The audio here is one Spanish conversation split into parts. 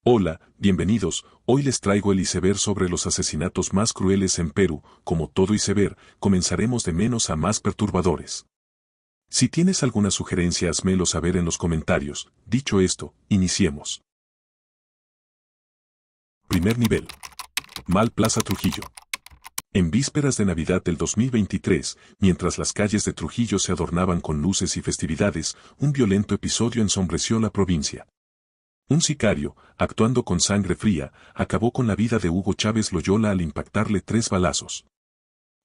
Hola, bienvenidos. Hoy les traigo el iceberg sobre los asesinatos más crueles en Perú. Como todo iceberg, comenzaremos de menos a más perturbadores. Si tienes alguna sugerencia, házmelo saber en los comentarios. Dicho esto, iniciemos. Primer nivel. Mal Plaza Trujillo. En vísperas de Navidad del 2023, mientras las calles de Trujillo se adornaban con luces y festividades, un violento episodio ensombreció la provincia. Un sicario, actuando con sangre fría, acabó con la vida de Hugo Chávez Loyola al impactarle 3 balazos.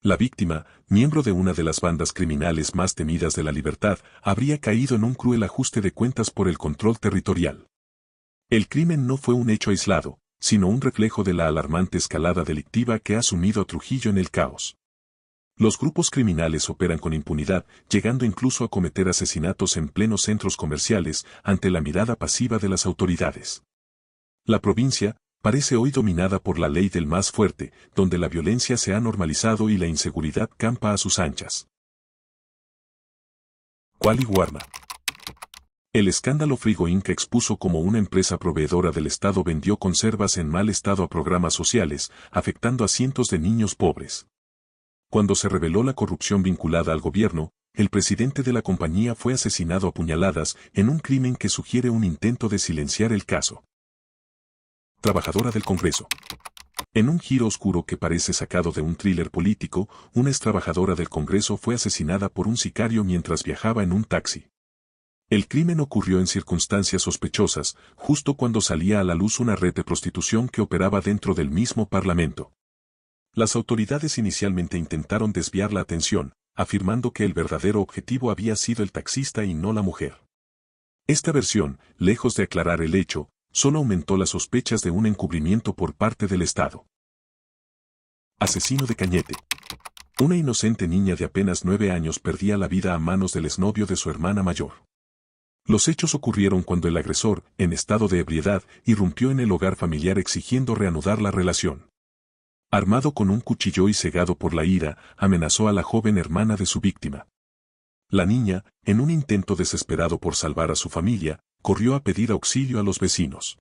La víctima, miembro de una de las bandas criminales más temidas de la libertad, habría caído en un cruel ajuste de cuentas por el control territorial. El crimen no fue un hecho aislado, sino un reflejo de la alarmante escalada delictiva que ha sumido a Trujillo en el caos. Los grupos criminales operan con impunidad, llegando incluso a cometer asesinatos en plenos centros comerciales ante la mirada pasiva de las autoridades. La provincia parece hoy dominada por la ley del más fuerte, donde la violencia se ha normalizado y la inseguridad campa a sus anchas. Quali-Warma. El escándalo Frigo Inc. expuso cómo una empresa proveedora del Estado vendió conservas en mal estado a programas sociales, afectando a cientos de niños pobres. Cuando se reveló la corrupción vinculada al gobierno, el presidente de la compañía fue asesinado a puñaladas en un crimen que sugiere un intento de silenciar el caso. Trabajadora del Congreso. En un giro oscuro que parece sacado de un thriller político, una ex trabajadora del Congreso fue asesinada por un sicario mientras viajaba en un taxi. El crimen ocurrió en circunstancias sospechosas, justo cuando salía a la luz una red de prostitución que operaba dentro del mismo Parlamento. Las autoridades inicialmente intentaron desviar la atención, afirmando que el verdadero objetivo había sido el taxista y no la mujer. Esta versión, lejos de aclarar el hecho, solo aumentó las sospechas de un encubrimiento por parte del Estado. Asesino de Cañete. Una inocente niña de apenas 9 años perdía la vida a manos del exnovio de su hermana mayor. Los hechos ocurrieron cuando el agresor, en estado de ebriedad, irrumpió en el hogar familiar exigiendo reanudar la relación. Armado con un cuchillo y cegado por la ira, amenazó a la joven hermana de su víctima. La niña, en un intento desesperado por salvar a su familia, corrió a pedir auxilio a los vecinos.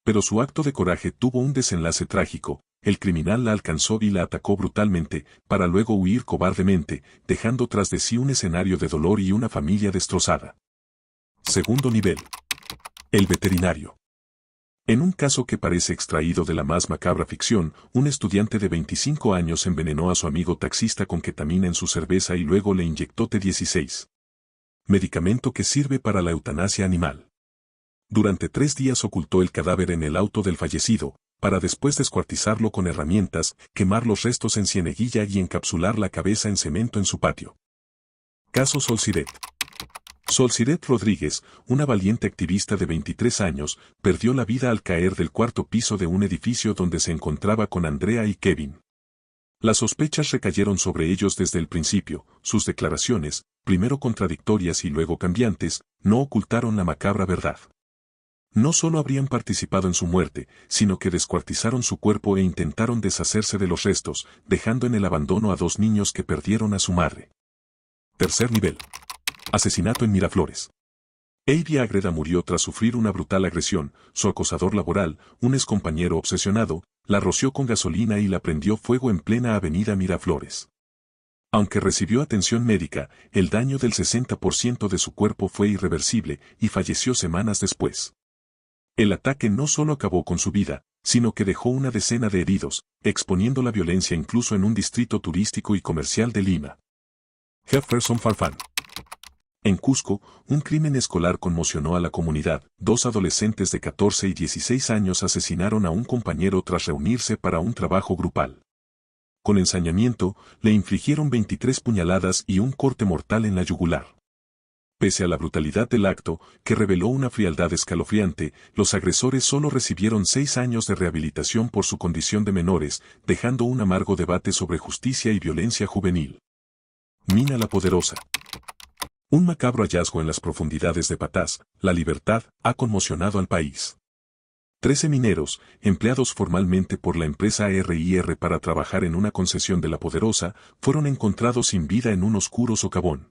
Pero su acto de coraje tuvo un desenlace trágico. El criminal la alcanzó y la atacó brutalmente, para luego huir cobardemente, dejando tras de sí un escenario de dolor y una familia destrozada. Segundo nivel. El veterinario. En un caso que parece extraído de la más macabra ficción, un estudiante de 25 años envenenó a su amigo taxista con ketamina en su cerveza y luego le inyectó T16. Medicamento que sirve para la eutanasia animal. Durante 3 días ocultó el cadáver en el auto del fallecido, para después descuartizarlo con herramientas, quemar los restos en cieneguilla y encapsular la cabeza en cemento en su patio. Caso Solsiret. Solsiret Rodríguez, una valiente activista de 23 años, perdió la vida al caer del 4º piso de un edificio donde se encontraba con Andrea y Kevin. Las sospechas recayeron sobre ellos desde el principio. Sus declaraciones, primero contradictorias y luego cambiantes, no ocultaron la macabra verdad. No solo habrían participado en su muerte, sino que descuartizaron su cuerpo e intentaron deshacerse de los restos, dejando en el abandono a 2 niños que perdieron a su madre. Tercer nivel. Asesinato en Miraflores. Eivia Agreda murió tras sufrir una brutal agresión. Su acosador laboral, un excompañero obsesionado, la roció con gasolina y la prendió fuego en plena avenida Miraflores. Aunque recibió atención médica, el daño del 60% de su cuerpo fue irreversible y falleció semanas después. El ataque no solo acabó con su vida, sino que dejó una decena de heridos, exponiendo la violencia incluso en un distrito turístico y comercial de Lima. Jefferson Farfán. En Cusco, un crimen escolar conmocionó a la comunidad. 2 adolescentes de 14 y 16 años asesinaron a un compañero tras reunirse para un trabajo grupal. Con ensañamiento, le infligieron 23 puñaladas y un corte mortal en la yugular. Pese a la brutalidad del acto, que reveló una frialdad escalofriante, los agresores solo recibieron 6 años de rehabilitación por su condición de menores, dejando un amargo debate sobre justicia y violencia juvenil. Mina la Poderosa. Un macabro hallazgo en las profundidades de Patás, La Libertad, ha conmocionado al país. 13 mineros, empleados formalmente por la empresa RIR para trabajar en una concesión de La Poderosa, fueron encontrados sin vida en un oscuro socavón.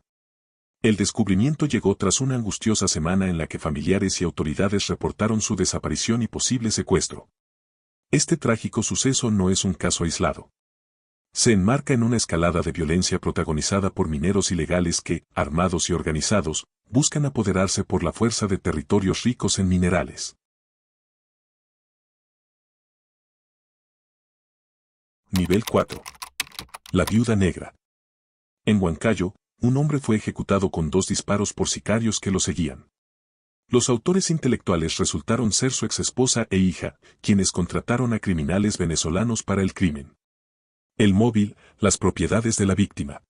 El descubrimiento llegó tras una angustiosa semana en la que familiares y autoridades reportaron su desaparición y posible secuestro. Este trágico suceso no es un caso aislado. Se enmarca en una escalada de violencia protagonizada por mineros ilegales que, armados y organizados, buscan apoderarse por la fuerza de territorios ricos en minerales. Nivel 4. La viuda negra. En Huancayo, un hombre fue ejecutado con 2 disparos por sicarios que lo seguían. Los autores intelectuales resultaron ser su exesposa e hija, quienes contrataron a criminales venezolanos para el crimen. El móvil, las propiedades de la víctima.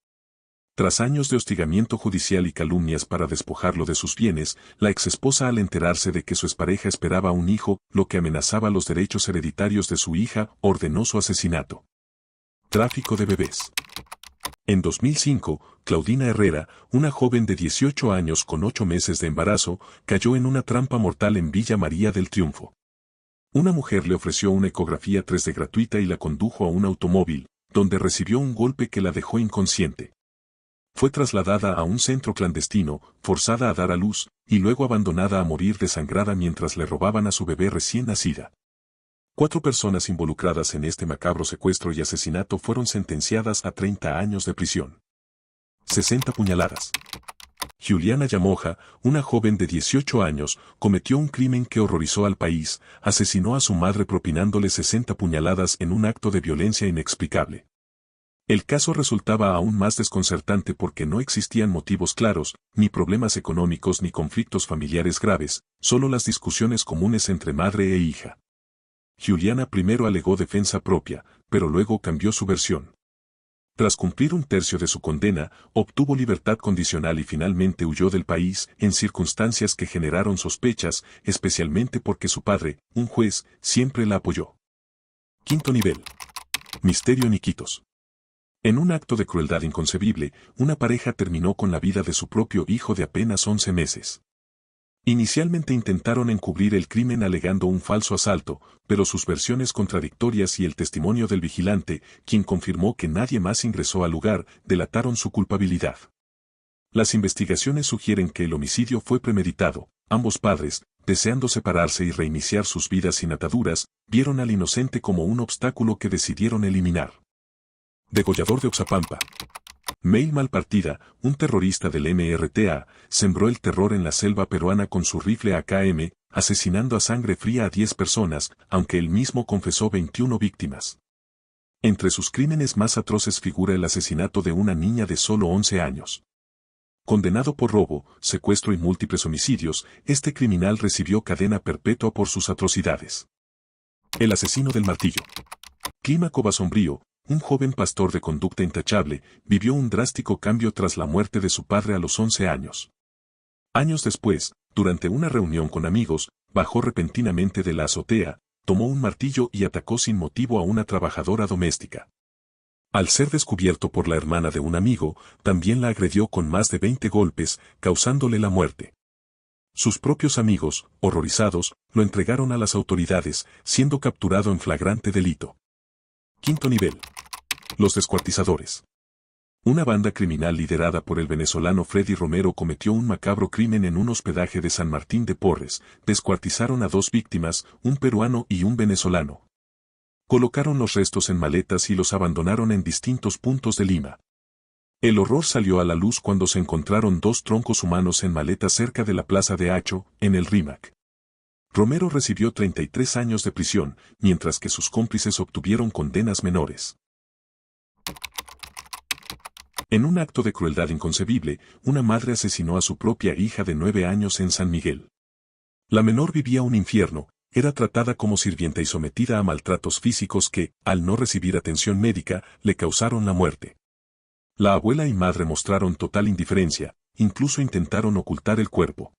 Tras años de hostigamiento judicial y calumnias para despojarlo de sus bienes, la exesposa, al enterarse de que su expareja esperaba un hijo, lo que amenazaba los derechos hereditarios de su hija, ordenó su asesinato. Tráfico de bebés. En 2005, Claudina Herrera, una joven de 18 años con 8 meses de embarazo, cayó en una trampa mortal en Villa María del Triunfo. Una mujer le ofreció una ecografía 3D gratuita y la condujo a un automóvil, donde recibió un golpe que la dejó inconsciente. Fue trasladada a un centro clandestino, forzada a dar a luz, y luego abandonada a morir desangrada mientras le robaban a su bebé recién nacida. 4 personas involucradas en este macabro secuestro y asesinato fueron sentenciadas a 30 años de prisión. 60 puñaladas. Juliana Llamoja, una joven de 18 años, cometió un crimen que horrorizó al país, asesinó a su madre propinándole 60 puñaladas en un acto de violencia inexplicable. El caso resultaba aún más desconcertante porque no existían motivos claros, ni problemas económicos ni conflictos familiares graves, solo las discusiones comunes entre madre e hija. Juliana primero alegó defensa propia, pero luego cambió su versión. Tras cumplir 1/3 de su condena, obtuvo libertad condicional y finalmente huyó del país, en circunstancias que generaron sospechas, especialmente porque su padre, un juez, siempre la apoyó. Quinto nivel. Misterio en Iquitos. En un acto de crueldad inconcebible, una pareja terminó con la vida de su propio hijo de apenas 11 meses. Inicialmente intentaron encubrir el crimen alegando un falso asalto, pero sus versiones contradictorias y el testimonio del vigilante, quien confirmó que nadie más ingresó al lugar, delataron su culpabilidad. Las investigaciones sugieren que el homicidio fue premeditado. Ambos padres, deseando separarse y reiniciar sus vidas sin ataduras, vieron al inocente como un obstáculo que decidieron eliminar. Degollador de Oxapampa. Mail Malpartida, un terrorista del MRTA, sembró el terror en la selva peruana con su rifle AKM, asesinando a sangre fría a 10 personas, aunque él mismo confesó 21 víctimas. Entre sus crímenes más atroces figura el asesinato de una niña de solo 11 años. Condenado por robo, secuestro y múltiples homicidios, este criminal recibió cadena perpetua por sus atrocidades. El asesino del martillo. Clima Covasombrío, un joven pastor de conducta intachable, vivió un drástico cambio tras la muerte de su padre a los 11 años. Años después, durante una reunión con amigos, bajó repentinamente de la azotea, tomó un martillo y atacó sin motivo a una trabajadora doméstica. Al ser descubierto por la hermana de un amigo, también la agredió con más de 20 golpes, causándole la muerte. Sus propios amigos, horrorizados, lo entregaron a las autoridades, siendo capturado en flagrante delito. Quinto nivel. Los descuartizadores. Una banda criminal liderada por el venezolano Freddy Romero cometió un macabro crimen en un hospedaje de San Martín de Porres. Descuartizaron a 2 víctimas, un peruano y un venezolano. Colocaron los restos en maletas y los abandonaron en distintos puntos de Lima. El horror salió a la luz cuando se encontraron 2 troncos humanos en maletas cerca de la plaza de Hacho, en el Rímac. Romero recibió 33 años de prisión, mientras que sus cómplices obtuvieron condenas menores. En un acto de crueldad inconcebible, una madre asesinó a su propia hija de 9 años en San Miguel. La menor vivía un infierno, era tratada como sirvienta y sometida a maltratos físicos que, al no recibir atención médica, le causaron la muerte. La abuela y madre mostraron total indiferencia, incluso intentaron ocultar el cuerpo.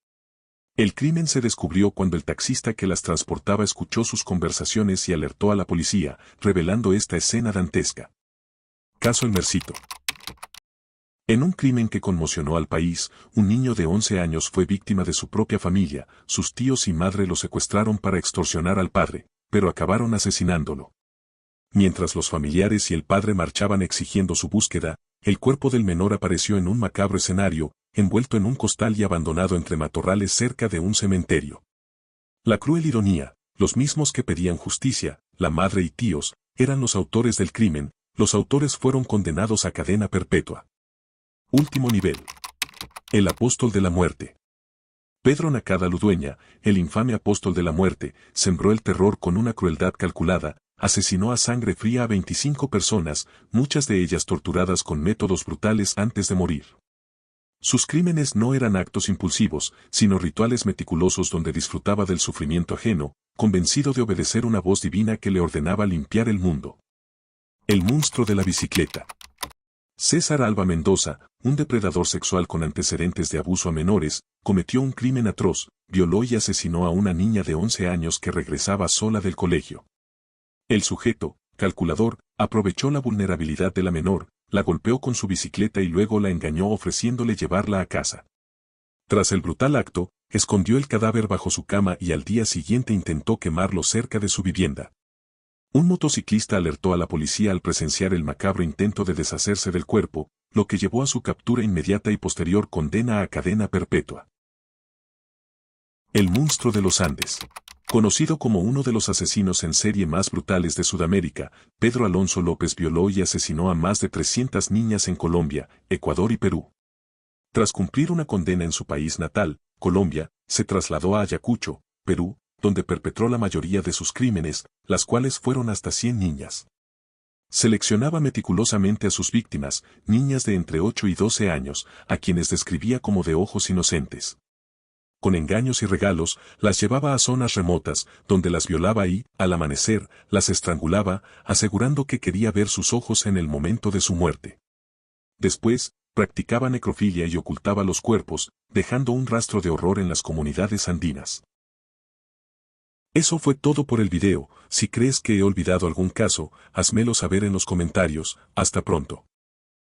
El crimen se descubrió cuando el taxista que las transportaba escuchó sus conversaciones y alertó a la policía, revelando esta escena dantesca. Caso El Mercito. En un crimen que conmocionó al país, un niño de 11 años fue víctima de su propia familia, sus tíos y madre lo secuestraron para extorsionar al padre, pero acabaron asesinándolo. Mientras los familiares y el padre marchaban exigiendo su búsqueda, el cuerpo del menor apareció en un macabro escenario, envuelto en un costal y abandonado entre matorrales cerca de un cementerio. La cruel ironía, los mismos que pedían justicia, la madre y tíos, eran los autores del crimen, los autores fueron condenados a cadena perpetua. Último nivel. El apóstol de la muerte. Pedro Nakada Ludueña, el infame apóstol de la muerte, sembró el terror con una crueldad calculada, asesinó a sangre fría a 25 personas, muchas de ellas torturadas con métodos brutales antes de morir. Sus crímenes no eran actos impulsivos, sino rituales meticulosos donde disfrutaba del sufrimiento ajeno, convencido de obedecer una voz divina que le ordenaba limpiar el mundo. El monstruo de la bicicleta. César Alba Mendoza, un depredador sexual con antecedentes de abuso a menores, cometió un crimen atroz, violó y asesinó a una niña de 11 años que regresaba sola del colegio. El sujeto, calculador, aprovechó la vulnerabilidad de la menor, la golpeó con su bicicleta y luego la engañó ofreciéndole llevarla a casa. Tras el brutal acto, escondió el cadáver bajo su cama y al día siguiente intentó quemarlo cerca de su vivienda. Un motociclista alertó a la policía al presenciar el macabro intento de deshacerse del cuerpo, lo que llevó a su captura inmediata y posterior condena a cadena perpetua. El monstruo de los Andes. Conocido como uno de los asesinos en serie más brutales de Sudamérica, Pedro Alonso López violó y asesinó a más de 300 niñas en Colombia, Ecuador y Perú. Tras cumplir una condena en su país natal, Colombia, se trasladó a Ayacucho, Perú, donde perpetró la mayoría de sus crímenes, las cuales fueron hasta 100 niñas. Seleccionaba meticulosamente a sus víctimas, niñas de entre 8 y 12 años, a quienes describía como de ojos inocentes. Con engaños y regalos, las llevaba a zonas remotas, donde las violaba y, al amanecer, las estrangulaba, asegurando que quería ver sus ojos en el momento de su muerte. Después, practicaba necrofilia y ocultaba los cuerpos, dejando un rastro de horror en las comunidades andinas. Eso fue todo por el video. Si crees que he olvidado algún caso, házmelo saber en los comentarios. Hasta pronto.